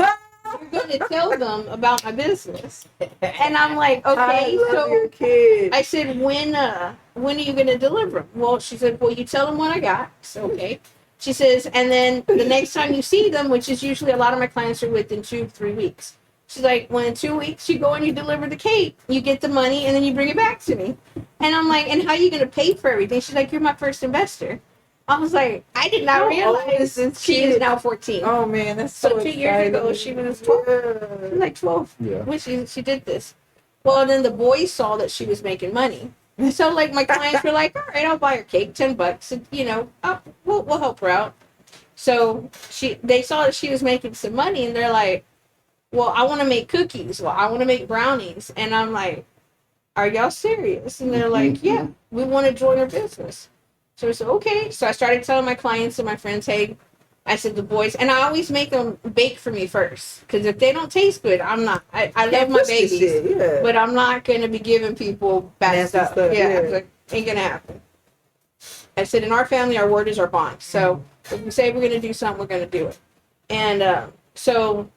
going to tell them about my business. And I'm like, okay. I love your So kids. I said, when are you going to deliver them? Well, she said, well, you tell them what I got. So, okay. She says, and then the next time you see them, which is usually a lot of my clients are within 2 to 3 weeks. She's like, well, in 2 weeks, you go and you deliver the cake, you get the money, and then you bring it back to me. And I'm like, and how are you going to pay for everything? She's like, you're my first investor. I was like, I did not How old realize is this she kid? is now 14. Oh man, that's So so 2 years ago, exciting. she was 12. She Yeah. was like 12 Yeah. when she did this. Well, then the boys saw that she was making money. So, like, my clients were like, all right, I'll buy her cake, $10. And, you know, we'll help her out. So they saw that she was making some money, and they're like, well, I want to make cookies. Well, I want to make brownies. And I'm like, are y'all serious? And they're like, yeah, we want to join our business. So I said, okay. So I started telling my clients and my friends, hey, I said, the boys, and I always make them bake for me first. Because if they don't taste good, I'm not. I love my babies. Shit, yeah. But I'm not going to be giving people bad Nasty stuff. stuff, Yeah, yeah. like, ain't going to happen. I said, in our family, our word is our bond. So if we say we're going to do something, we're going to do it. And so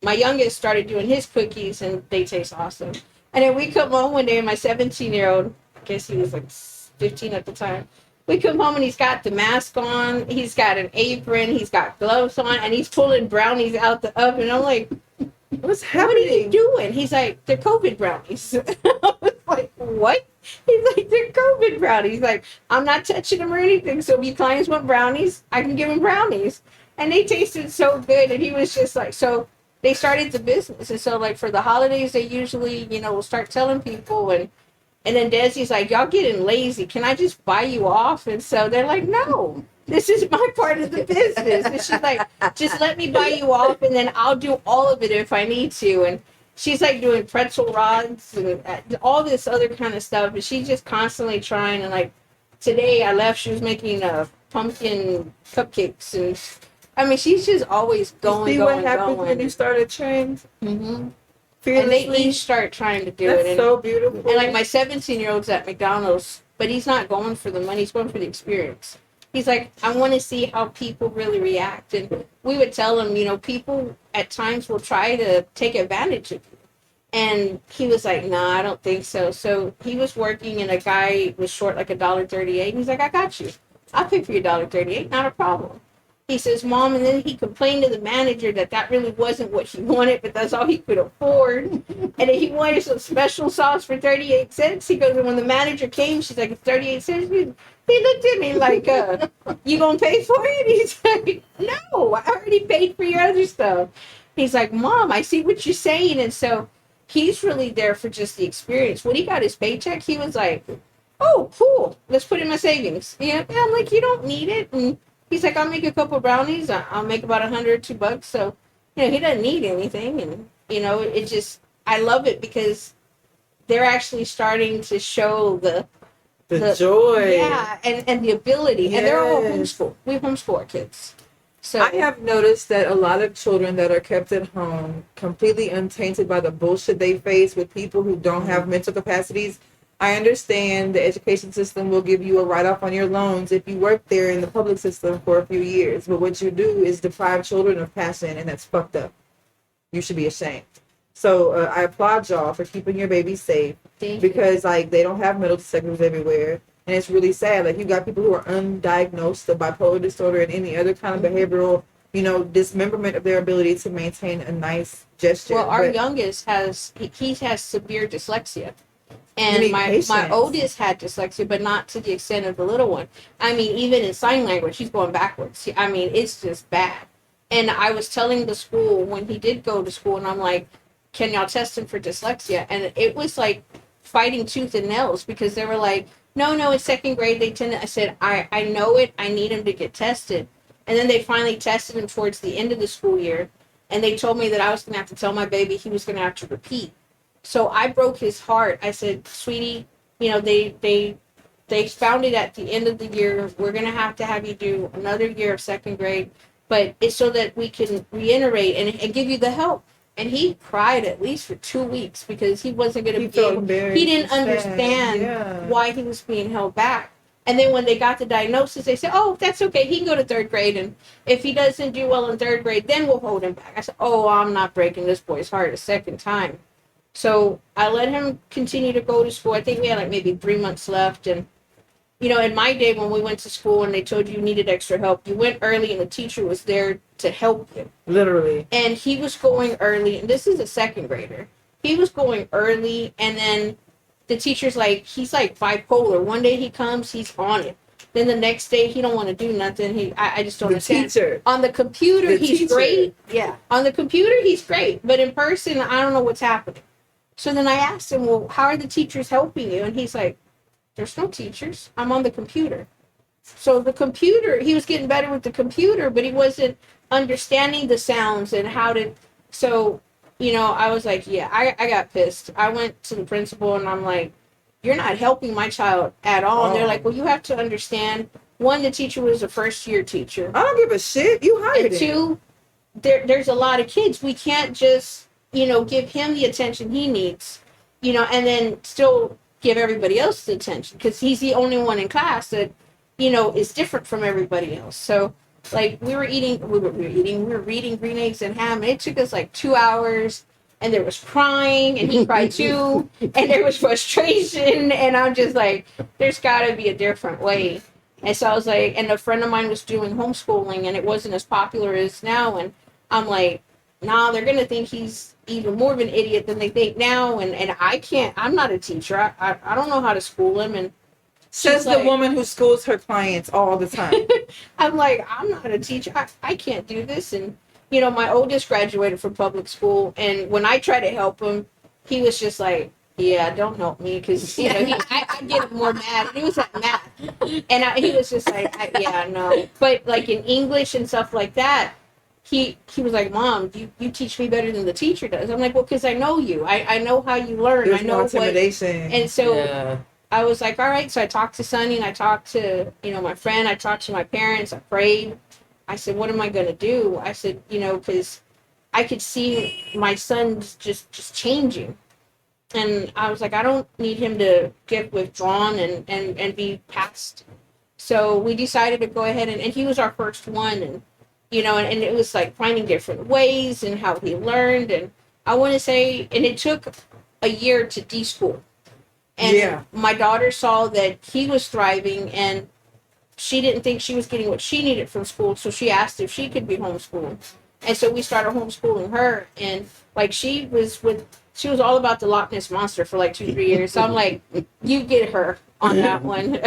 my youngest started doing his cookies, and they taste awesome. And then we come home one day, and my 17-year-old, I guess he was like 15 at the time, we come home and he's got the mask on, he's got an apron, he's got gloves on, and he's pulling brownies out the oven. I'm like, What's what are you happening? doing? He's like, they're COVID brownies. I was like, what? He's like, they're COVID brownies. He's like, I'm not touching them or anything. So if you clients want brownies, I can give them brownies. And they tasted so good. And he was just like, so they started the business. And so, like, for the holidays, they usually, you know, will start telling people. And then Desi's like, y'all getting lazy. Can I just buy you off? And so they're like, no, this is my part of the business. And she's like, just let me buy you off, and then I'll do all of it if I need to. And she's like doing pretzel rods and all this other kind of stuff. But she's just constantly trying. And like today I left, she was making pumpkin cupcakes. And I mean, she's just always going, See going, what happens going. when you start a trend? Mm-hmm. And they Fearlessly. each start trying to do That's it. And so beautiful. and like my 17-year-old's at McDonald's, but he's not going for the money, he's going for the experience. He's like, I want to see how people really react. And we would tell him, you know, people at times will try to take advantage of you. And he was like, nah, I don't think so. So he was working, and a guy was short like $1.38. And he's like, I got you. I'll pay for your $1.38, not a problem. He says, Mom, and then he complained to the manager that really wasn't what he wanted, but that's all he could afford. And then he wanted some special sauce for 38 cents. He goes, and when the manager came, she's like, it's 38 cents. He looked at me like, you gonna pay for it? He's like, no, I already paid for your other stuff. He's like, Mom, I see what you're saying. And so he's really there for just the experience. When he got his paycheck, he was like, oh, cool, let's put it in my savings. Yeah, I'm like, you don't need it. And he's like, I'll make a couple brownies. I'll make about $100-$2. So, you know, he doesn't need anything. And, you know, it just, I love it because they're actually starting to show the The joy. Yeah, and the ability. And they're all Yes. homeschool. We homeschool our kids. So I have noticed that a lot of children that are kept at home, completely untainted by the bullshit they face with people who don't have mental capacities. I understand the education system will give you a write-off on your loans if you work there in the public system for a few years. But what you do is deprive children of passion, and that's fucked up. You should be ashamed. So I applaud y'all for keeping your babies safe thank you. because like they don't have mental disorders everywhere, and it's really sad. Like you got people who are undiagnosed of bipolar disorder and any other kind of behavioral, dismemberment of their ability to maintain a nice gesture. Well, our But youngest he has severe dyslexia. You And need my patience. oldest had dyslexia, but not to the extent of the little one. I mean, even in sign language, he's going backwards. I mean, it's just bad. And I was telling the school when he did go to school, and I'm like, can y'all test him for dyslexia? And it was like fighting tooth and nails because they were like, no, it's second grade. They tend to, I said, I know it. I need him to get tested. And then they finally tested him towards the end of the school year. And they told me that I was going to have to tell my baby he was going to have to repeat. So I broke his heart. I said, sweetie, they found it at the end of the year. We're going to have you do another year of second grade. But it's so that we can reiterate and give you the help. And he cried at least for 2 weeks because he wasn't going to be able. He didn't understand why he was being held back. And then when they got the diagnosis, they said, oh, that's okay. He can go to third grade. And if he doesn't do well in third grade, then we'll hold him back. I said, oh, I'm not breaking this boy's heart a second time. So I let him continue to go to school. I think we had like maybe 3 months left. And, in my day when we went to school and they told you needed extra help, you went early and the teacher was there to help you. literally. And he was going early. And this is a second grader. He was going early. And then the teacher's like, he's like bipolar. One day he comes, he's on it. Then the next day he don't want to do nothing. I just don't The understand. teacher. On the computer, The he's teacher. great. Yeah. On the computer, he's great. But in person, I don't know what's happening. So then I asked him, well, how are the teachers helping you? And he's like, there's no teachers. I'm on the computer. So the computer, he was getting better with the computer, but he wasn't understanding the sounds and how to. So, I was like, yeah, I got pissed. I went to the principal and I'm like, you're not helping my child at all. And they're like, well, you have to understand. One, the teacher was a first year teacher. I don't give a shit. You hired And him. two, there's a lot of kids. We can't just, give him the attention he needs, and then still give everybody else the attention because he's the only one in class that, is different from everybody else. So like we were reading Green Eggs and Ham, and it took us like 2 hours, and there was crying, and he cried too, and there was frustration, and I'm just like, there's gotta be a different way. And so I was like, and a friend of mine was doing homeschooling, and it wasn't as popular as now, and I'm like, nah, they're gonna think he's even more of an idiot than they think now, and I'm not a teacher. I don't know how to school him, and Says the woman who schools her clients all the time. I'm like, I'm not a teacher. I can't do this. And, my oldest graduated from public school. And when I try to help him, he was just like, yeah, don't help me. Because, I get more mad. He was at math. And he was just like, yeah, no. But like in English and stuff like that, he was like, Mom, you teach me better than the teacher does. I'm like, well, because I know you. I know how you learn. There's I know no intimidation. And so... Yeah. I was like, all right. So I talked to Sonny and I talked to, my friend. I talked to my parents. I prayed. I said, what am I going to do? I said, because I could see my son's just changing. And I was like, I don't need him to get withdrawn and be passed. So we decided to go ahead and he was our first one. And, and it was like finding different ways and how he learned. And I want to say, and it took a year to deschool. And my daughter saw that he was thriving and she didn't think she was getting what she needed from school. So she asked if she could be homeschooled. And so we started homeschooling her. And like she was all about the Loch Ness Monster for like 2-3 years. So I'm like, you get her on that one.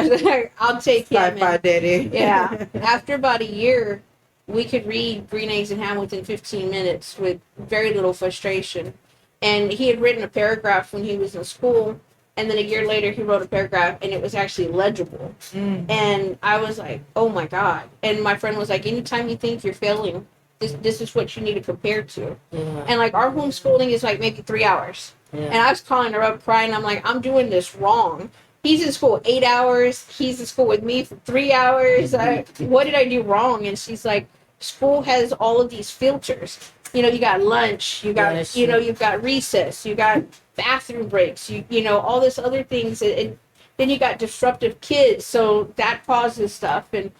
I'll take him. Sci-fi daddy. Yeah. After about a year, we could read Green Eggs and Ham within 15 minutes with very little frustration. And he had written a paragraph when he was in school. And then a year later, he wrote a paragraph, and it was actually legible. And I was like, oh, my God. And my friend was like, anytime you think you're failing, this is what you need to compare to. Yeah. And, like, our homeschooling is, like, maybe 3 hours. Yeah. And I was calling her up crying. I'm like, I'm doing this wrong. he's in school 8 hours. He's in school with me for 3 hours. What did I do wrong? And she's like, school has all of these filters. You know, you got lunch, you got, Yes. you know, you've got recess, you got bathroom breaks, you know, all this other things. And then you got disruptive kids. So that causes stuff. And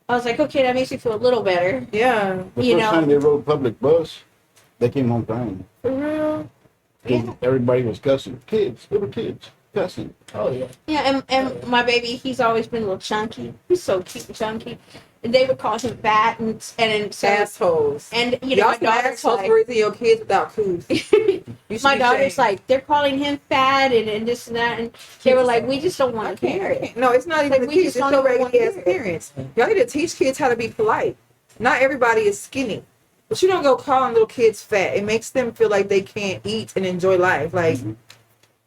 I was like, okay, that makes me feel a little better. Yeah. The You first know. time they rode public bus, they came home crying. For real. 'Cause Yeah. everybody was cussing. Kids, little kids, cussing. Oh yeah. Yeah, and my baby, he's always been a little chunky. He's so cute and chunky. And they would call him fat and so Assholes. and you know Y'all my some daughter's assholes like, raising your kids without couth. You should my be daughter's ashamed. like, they're calling him fat and this and that, and they were like, we just don't want to hear it. No, it's not even Like, the we kids. just It's don't your even wanna regular ass hear it. parents. Y'all need to teach kids how to be polite. Not everybody is skinny. But you don't go calling little kids fat. It makes them feel like they can't eat and enjoy life. Like,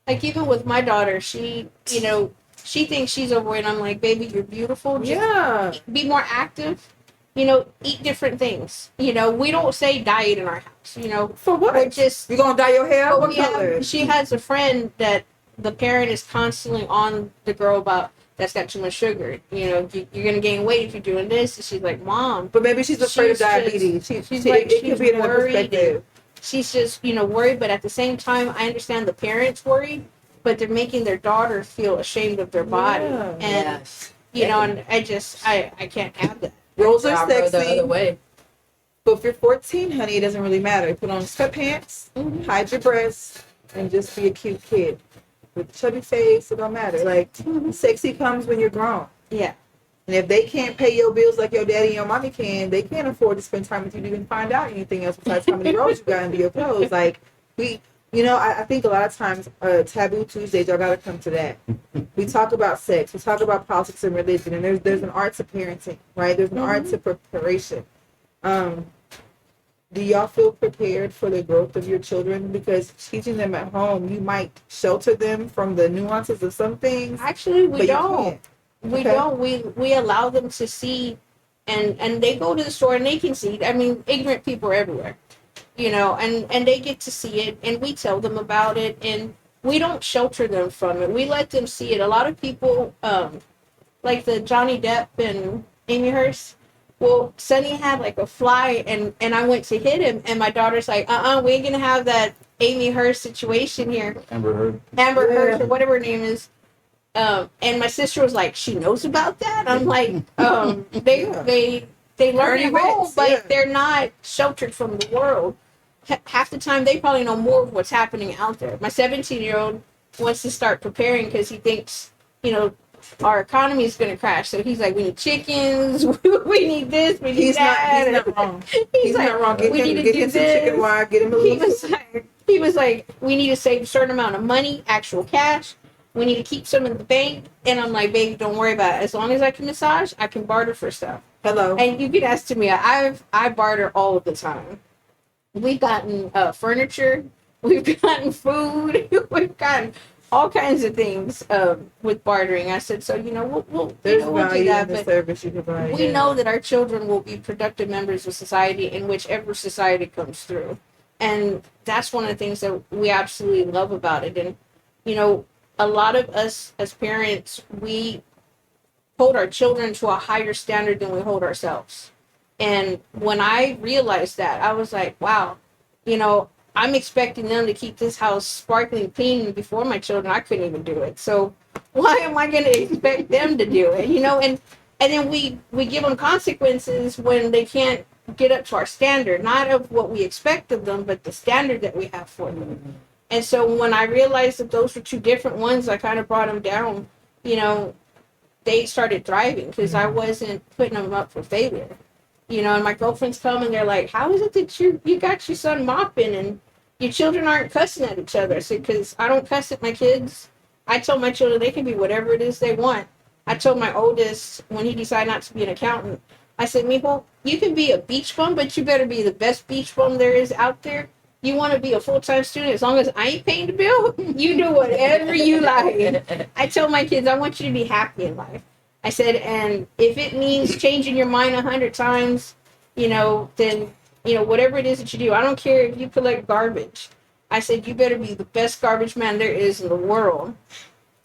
Like even with my daughter, she, you know, she thinks she's overweight. I'm like, baby, you're beautiful. Just yeah. be more active. You know, eat different things. You know, we don't say diet in our house. You know, For what? we're just. You gonna dye your hair? But What color? she has a friend that the parent is constantly on the girl about that's got too much sugar. You know, you're gonna gain weight if you're doing this. And she's like, Mom. But maybe she's afraid She's of diabetes. she's like, it could she's be another worried perspective. She's just, you know, worried, but at the same time, I understand the parents worried, but they're making their daughter feel ashamed of their body. Yeah. And, Yes. you know, and I can't have that. Rolls are I'll go the sexy. other way. But if you're 14, honey, it doesn't really matter. Put on sweatpants, Mhm. hide your breasts, and just be a cute kid. With a chubby face, it don't matter. Like, sexy comes when you're grown. Yeah. And if they can't pay your bills like your daddy and your mommy can, they can't afford to spend time with you to even find out anything else besides how many rolls you got under your clothes. Like, I think a lot of times, Taboo Tuesdays, y'all gotta come to that. We talk about sex, we talk about politics and religion, and there's an art to parenting, right? There's an art to preparation. Do y'all feel prepared for the growth of your children? Because teaching them at home, you might shelter them from the nuances of some things. Actually, we but you don't. can't. We Okay. don't. We allow them to see, and they go to the store and they can see. I mean, ignorant people are everywhere, you know, and they get to see it, and we tell them about it, and we don't shelter them from it. We let them see it. A lot of people, like the Johnny Depp and Amy Hearst. Well, Sonny had like a fly, and I went to hit him, and my daughter's like, we ain't gonna have that Amy Hearst situation here. Amber Heard. Amber Yeah. Heard or whatever her name is. And my sister was like, she knows about that. I'm like, they learn Current at home, events, but yeah. they're not sheltered from the world. Half the time, they probably know more of what's happening out there. My 17-year-old wants to start preparing because he thinks, you know, our economy is going to crash. So he's like, we need chickens, we need this, we need He's that. not wrong. He's He's like, not wrong. Get we need him, to get do him some chicken this. wire. Get him a He little. was like, we need to save a certain amount of money, actual cash. We need to keep some in the bank. And I'm like, baby, don't worry about it. As long as I can massage, I can barter for stuff. Hello. And you can ask Tamia, I barter all of the time. We've gotten furniture, we've gotten food, we've gotten all kinds of things with bartering. I said, so, you know, we'll There's do value that, in the but service you provide. we yeah. know that our children will be productive members of society in whichever society comes through. And that's one of the things that we absolutely love about it. And, you know, a lot of us as parents, we hold our children to a higher standard than we hold ourselves. And when I realized that, I was like, wow, you know, I'm expecting them to keep this house sparkling clean before my children. I couldn't even do it. So why am I going to expect them to do it? You know, and then we give them consequences when they can't get up to our standard, not of what we expect of them, but the standard that we have for them. And so when I realized that those were two different ones, I kind of brought them down, you know, they started thriving because I wasn't putting them up for failure. You know, and my girlfriends come and they're like, how is it that you got your son mopping and your children aren't cussing at each other? I said, because I don't cuss at my kids. I tell my children they can be whatever it is they want. I told my oldest when he decided not to be an accountant, I said, Mijo, you can be a beach bum, but you better be the best beach bum there is out there. You want to be a full-time student, as long as I ain't paying the bill, you do whatever you like. I tell my kids, I want you to be happy in life. I said, and if it means changing your mind 100 times, you know, then, you know, whatever it is that you do, I don't care if you collect garbage. I said, you better be the best garbage man there is in the world.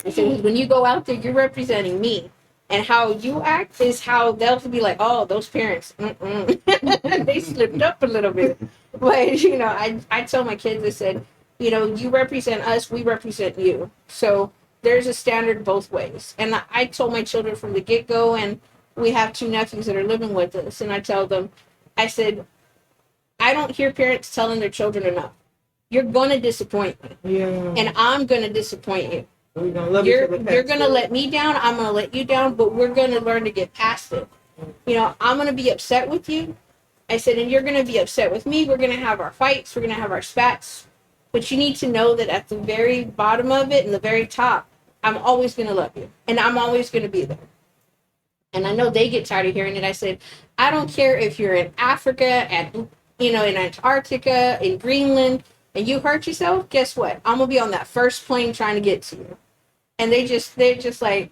I said, when you go out there, you're representing me. And how you act is how they'll be like, oh, those parents, they slipped up a little bit. But, you know, I tell my kids, I said, you know, you represent us, we represent you. So there's a standard both ways. And I told my children from the get-go, and we have 2 nephews that are living with us, and I tell them, I said, I don't hear parents telling their children enough. You're going to disappoint me. Yeah. And I'm going to disappoint you. We're gonna love You're each other going past to it. let me down, I'm going to let you down, but we're going to learn to get past it. You know, I'm going to be upset with you. I said, and you're going to be upset with me. We're going to have our fights. We're going to have our spats. But you need to know that at the very bottom of it and the very top, I'm always going to love you. And I'm always going to be there. And I know they get tired of hearing it. I said, I don't care if you're in Africa, in Antarctica, in Greenland, and you hurt yourself, guess what? I'm going to be on that first plane trying to get to you. And they're just like,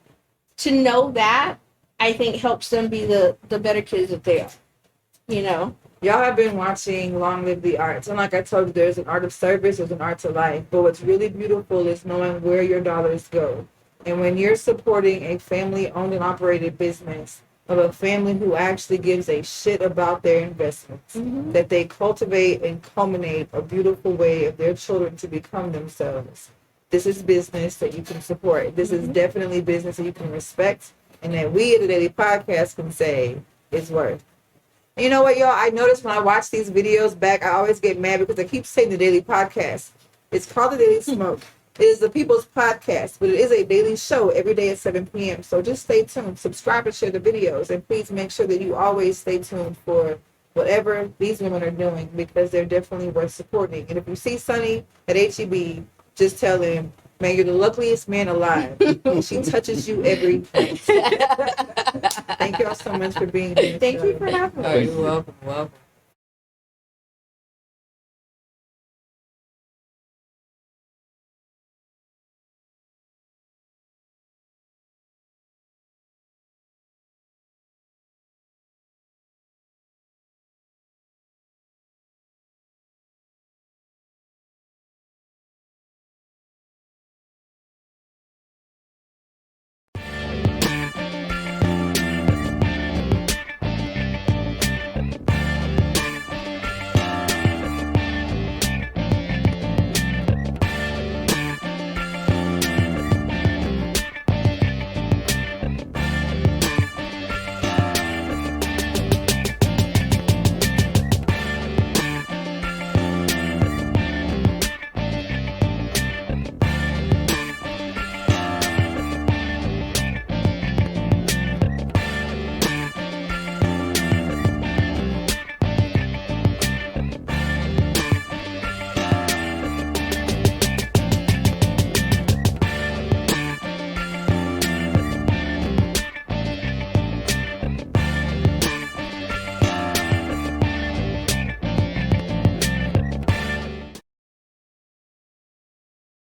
to know that, I think helps them be the better kids that they are, you know? Y'all have been watching Long Live the Arts. And like I told you, there's an art of service, there's an art to life. But what's really beautiful is knowing where your dollars go. And when you're supporting a family-owned and operated business of a family who actually gives a shit about their investments, that they cultivate and culminate a beautiful way of their children to become themselves, this is business that you can support. This is definitely business that you can respect, and that we at the Daily Podcast can say is worth. And you know what, y'all? I noticed when I watch these videos back, I always get mad because I keep saying the Daily Podcast. It's called the Daily Smoke. It is the people's podcast, but it is a daily show every day at 7 p.m. So just stay tuned, subscribe and share the videos, and please make sure that you always stay tuned for whatever these women are doing, because they're definitely worth supporting. And if you see Sunny at HEB, just tell him, man, you're the luckiest man alive. She touches you every day. Thank y'all so much for being here. Thank you for having me. Oh, you're welcome.